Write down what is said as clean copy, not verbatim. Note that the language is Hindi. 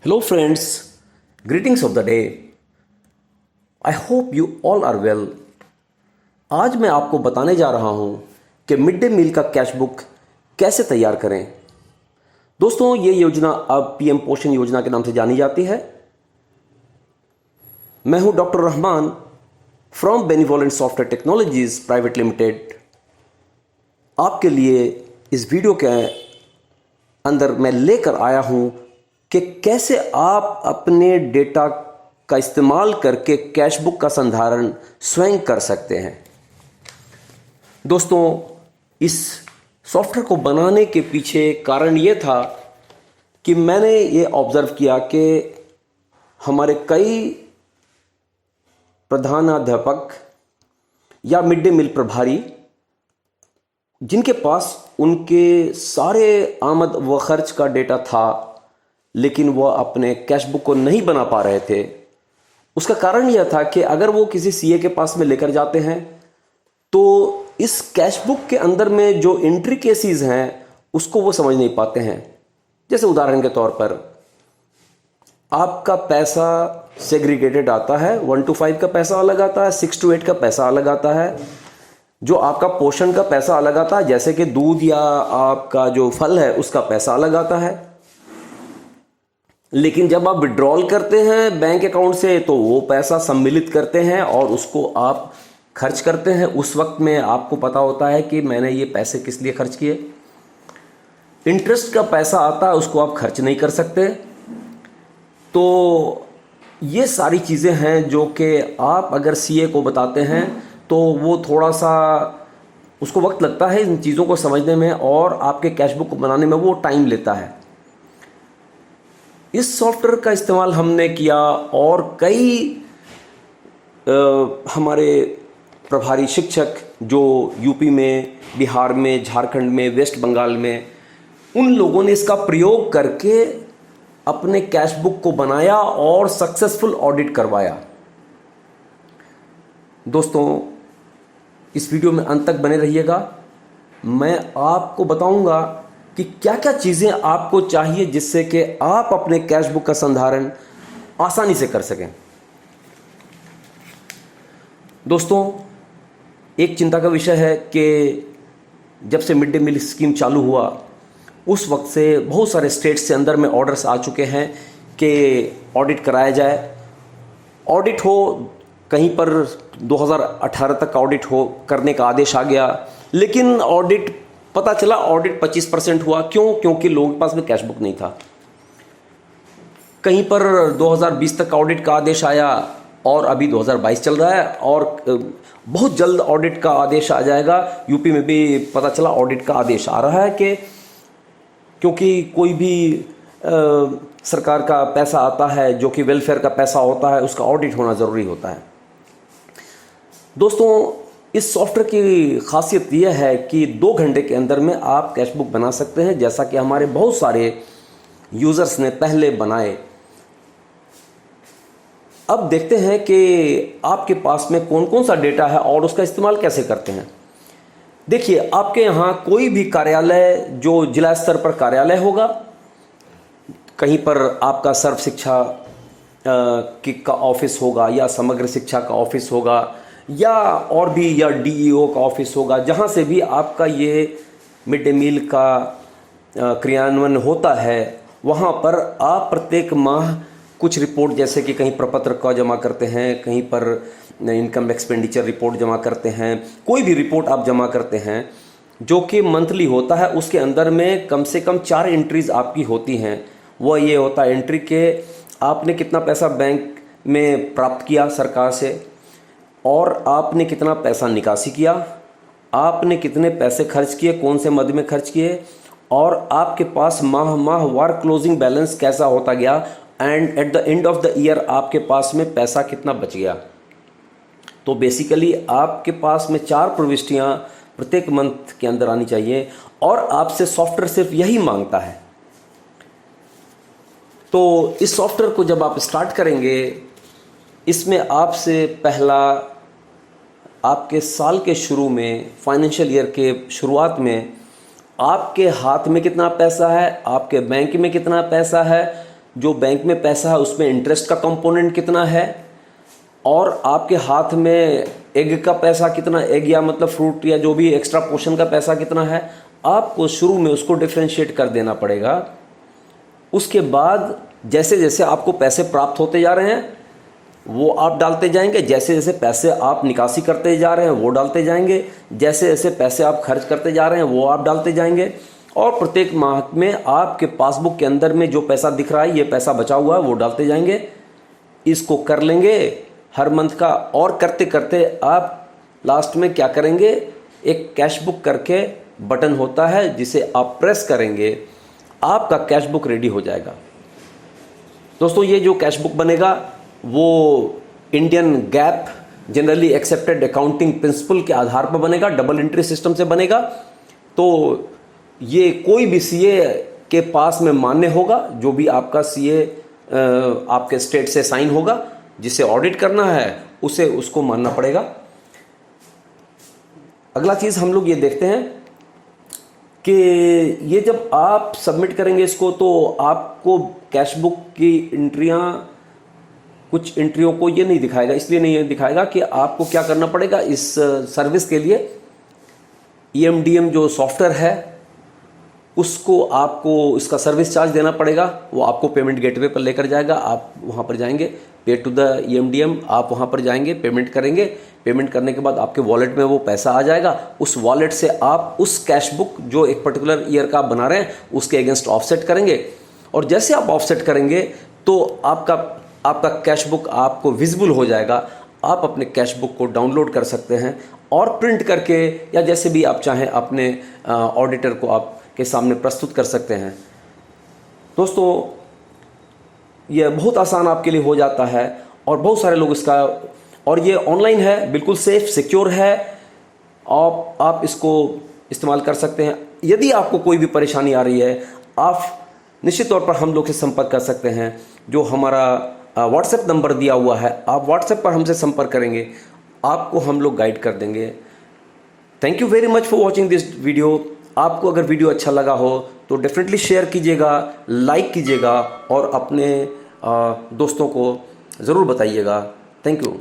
Hello, friends. Greetings of the day. I hope you all are well. आज मैं आपको बताने जा रहा हूं कि मिड डे मील का कैश बुक कैसे तैयार करें। दोस्तों, ये योजना अब पीएम पोषण योजना के नाम से जानी जाती है। मैं हूं doctor Rahman from benevolent software technologies private limited. आपके लिए इस वीडियो के अंदर मैं लेकर आया हूं कि कैसे आप अपने डेटा का इस्तेमाल करके कैश बुक का संधारण स्वयं कर सकते हैं। दोस्तों, इस सॉफ्टवेयर को बनाने के पीछे कारण ये था कि मैंने ये ऑब्जर्व किया कि हमारे कई प्रधानाध्यापक या मिड डे मील प्रभारी जिनके पास उनके सारे आमद व खर्च का डेटा था, लेकिन वह अपने कैश बुक को नहीं बना पा रहे थे। उसका कारण यह था कि अगर वो किसी सीए के पास में लेकर जाते हैं तो इस कैश बुक के अंदर में जो एंट्री केसेस हैं उसको वो समझ नहीं पाते हैं। जैसे उदाहरण के तौर पर आपका पैसा सेग्रीगेटेड आता है, 1 to 5 का पैसा अलग आता है, 6 to 8 का पैसा अलग आता है, जो आपका पोषण का पैसा अलग आता है, जैसे कि दूध या आपका जो फल है उसका पैसा अलग आता है। लेकिन जब आप विड्रॉल करते हैं बैंक अकाउंट से तो वो पैसा सम्मिलित करते हैं और उसको आप खर्च करते हैं। उस वक्त में आपको पता होता है कि मैंने ये पैसे किस लिए खर्च किए। इंटरेस्ट का पैसा आता है, उसको आप खर्च नहीं कर सकते। तो ये सारी चीज़ें हैं जो कि आप अगर सीए को बताते हैं तो वो थोड़ा सा उसको वक्त लगता है इन चीज़ों को समझने में और आपके कैश बुक को बनाने में वो टाइम लेता है। इस सॉफ्टवेयर का इस्तेमाल हमने किया और कई हमारे प्रभारी शिक्षक जो यूपी में, बिहार में, झारखंड में, वेस्ट बंगाल में, उन लोगों ने इसका प्रयोग करके अपने कैश बुक को बनाया और सक्सेसफुल ऑडिट करवाया। दोस्तों, इस वीडियो में अंत तक बने रहिएगा। मैं आपको बताऊंगा कि क्या क्या चीज़ें आपको चाहिए जिससे कि आप अपने कैश बुक का संधारण आसानी से कर सकें। दोस्तों, एक चिंता का विषय है कि जब से मिड डे मील स्कीम चालू हुआ उस वक्त से बहुत सारे स्टेट्स से अंदर में ऑर्डर्स आ चुके हैं कि ऑडिट कराया जाए। ऑडिट हो, कहीं पर 2018 तक ऑडिट हो करने का आदेश आ गया, लेकिन ऑडिट पता चला ऑडिट 25% हुआ। क्यों? क्योंकि लोगों के पास में कैश बुक नहीं था। कहीं पर 2020 तक ऑडिट का आदेश आया और अभी 2022 चल रहा है और बहुत जल्द ऑडिट का आदेश आ जाएगा। यूपी में भी पता चला ऑडिट का आदेश आ रहा है कि क्योंकि कोई भी सरकार का पैसा आता है जो कि वेलफेयर का पैसा होता है, उसका ऑडिट होना ज़रूरी होता है। दोस्तों, इस सॉफ्टवेयर की खासियत यह है कि 2 घंटे के अंदर में आप कैश बुक बना सकते हैं, जैसा कि हमारे बहुत सारे यूज़र्स ने पहले बनाए। अब देखते हैं कि आपके पास में कौन कौन सा डेटा है और उसका इस्तेमाल कैसे करते हैं। देखिए, आपके यहाँ कोई भी कार्यालय जो जिला स्तर पर कार्यालय होगा, कहीं पर आपका सर्व शिक्षा का ऑफिस होगा या समग्र शिक्षा का ऑफिस होगा या और भी या डीईओ का ऑफिस होगा, जहाँ से भी आपका ये मिड डे मील का क्रियान्वयन होता है, वहाँ पर आप प्रत्येक माह कुछ रिपोर्ट, जैसे कि कहीं प्रपत्र का जमा करते हैं, कहीं पर इनकम एक्सपेंडिचर रिपोर्ट जमा करते हैं, कोई भी रिपोर्ट आप जमा करते हैं जो कि मंथली होता है। उसके अंदर में कम से कम 4 एंट्रीज आपकी होती हैं। वह ये होता है एंट्री के आपने कितना पैसा बैंक में प्राप्त किया सरकार से, और आपने कितना पैसा निकासी किया, आपने कितने पैसे खर्च किए, कौन से मद में खर्च किए, और आपके पास माहवार क्लोजिंग बैलेंस कैसा होता गया, and at the end of the year आपके पास में पैसा कितना बच गया। तो बेसिकली आपके पास में 4 प्रविष्टियाँ प्रत्येक मंथ के अंदर आनी चाहिए और आपसे सॉफ्टवेयर सिर्फ यही मांगता है। तो इस सॉफ्टवेयर को जब आप स्टार्ट करेंगे, इसमें आपसे पहला आपके साल के शुरू में, फाइनेंशियल ईयर के शुरुआत में आपके हाथ में कितना पैसा है, आपके बैंक में कितना पैसा है, जो बैंक में पैसा है उसमें इंटरेस्ट का कंपोनेंट कितना है, और आपके हाथ में एग का पैसा कितना, एग या मतलब फ्रूट या जो भी एक्स्ट्रा पोर्शन का पैसा कितना है, आपको शुरू में उसको डिफ्रेंशिएट कर देना पड़ेगा। उसके बाद जैसे जैसे आपको पैसे प्राप्त होते जा रहे हैं वो आप डालते जाएंगे, जैसे जैसे पैसे आप निकासी करते जा रहे हैं वो डालते जाएंगे, जैसे जैसे पैसे आप खर्च करते जा रहे हैं वो आप डालते जाएंगे, और प्रत्येक माह में आपके पासबुक के अंदर में जो पैसा दिख रहा है, ये पैसा बचा हुआ है, वो डालते जाएंगे। इसको कर लेंगे हर मंथ का, और करते करते आप लास्ट में क्या करेंगे, एक कैश बुक करके बटन होता है जिसे आप प्रेस करेंगे, आपका कैश बुक रेडी हो जाएगा। दोस्तों ये जो कैश बुक बनेगा वो Indian gap generally accepted accounting principle के आधार पर बनेगा, डबल एंट्री सिस्टम से बनेगा। तो ये कोई भी सीए के पास में मान्य होगा, जो भी आपका सीए आपके स्टेट से साइन होगा, जिसे ऑडिट करना है उसे उसको मानना पड़ेगा। अगला चीज़ हम लोग ये देखते हैं कि ये जब आप सबमिट करेंगे इसको, तो आपको कैश बुक की एंट्रियाँ, कुछ एंट्रियों को ये नहीं दिखाएगा, इसलिए नहीं दिखाएगा कि आपको क्या करना पड़ेगा इस सर्विस के लिए। EMDM जो सॉफ्टवेयर है उसको आपको इसका सर्विस चार्ज देना पड़ेगा, वो आपको पेमेंट गेटवे पर लेकर जाएगा। आप वहाँ पर जाएंगे, पे टू द EMDM, आप वहाँ पर जाएंगे, पेमेंट करेंगे। पेमेंट करने के बाद आपके वॉलेट में वो पैसा आ जाएगा। उस वॉलेट से आप उस कैश बुक जो एक पर्टिकुलर ईयर का आप बना रहे हैं उसके अगेंस्ट ऑफसेट करेंगे, और जैसे आप ऑफसेट करेंगे तो आपका कैश बुक आपको विजिबल हो जाएगा। आप अपने कैश बुक को डाउनलोड कर सकते हैं और प्रिंट करके या जैसे भी आप चाहें अपने ऑडिटर को आपके सामने प्रस्तुत कर सकते हैं। दोस्तों यह बहुत आसान आपके लिए हो जाता है, और बहुत सारे लोग इसका, और ये ऑनलाइन है, बिल्कुल सेफ सिक्योर है, आप इसको इस्तेमाल कर सकते हैं। यदि आपको कोई भी परेशानी आ रही है, आप निश्चित तौर पर हम लोग से संपर्क कर सकते हैं। जो हमारा व्हाट्सएप नंबर दिया हुआ है, आप व्हाट्सएप पर हमसे संपर्क करेंगे, आपको हम लोग गाइड कर देंगे। Thank you very much for watching this video. आपको अगर वीडियो अच्छा लगा हो तो डेफिनेटली शेयर कीजिएगा, लाइक कीजिएगा, और अपने दोस्तों को ज़रूर बताइएगा। Thank you.